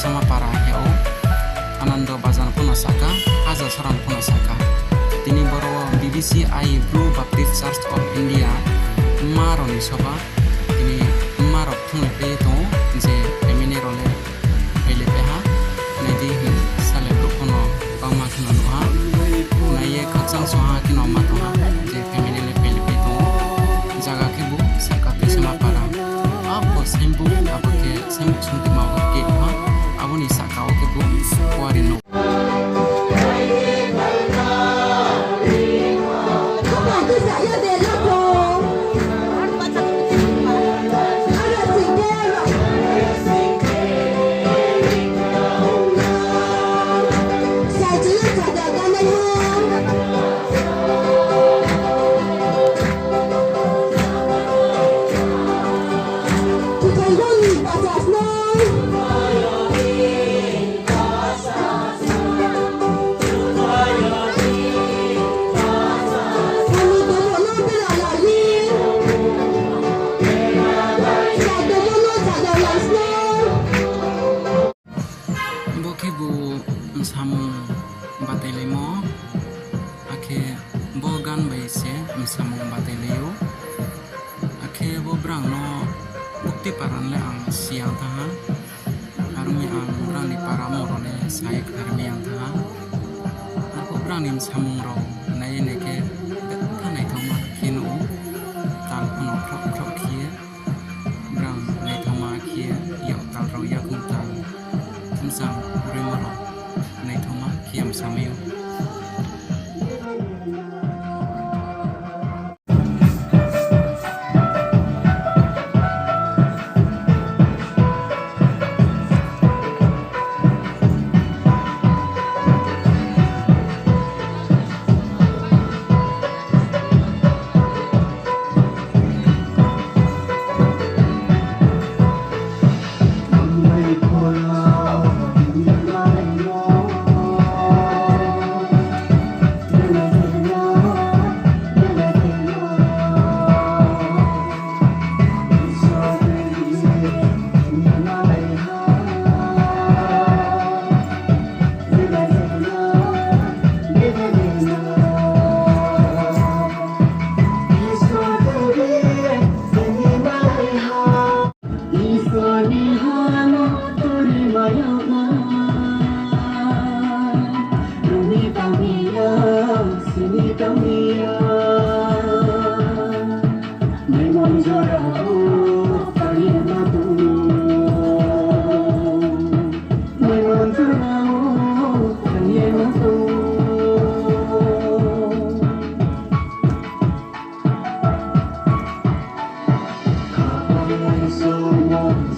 sama para heo Anando Bazan Punasaka Haza Saran Punasaka Tini Boro BBC I Blue Baptist Church of India Maroni Soba Tini Marok Tungle Pe to je emine role pele pe ha nadi hin sale prokono pama khna no ha na ye khachang so ha kino ma to ha je emine le pele pe to jaga ke bu saka pe sama para apo sembu apake sembu sunti ma ke ha aboni saka o ke bu kwari no samung batelemo ake bogan baise samung bateleo ake bo brang no bukti paran le ang siang tha armi ang brang ni paramo rone sai armi ang tha ako brang nim samung ro nai ne ke tha nai thoma kinu tal no krok krok khie brang nai thoma khie yo tal ro ya kun tal sam rimoro nai thoma kiam sameu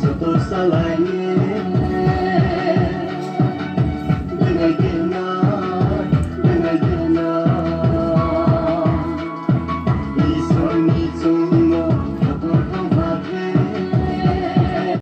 Satu salahnya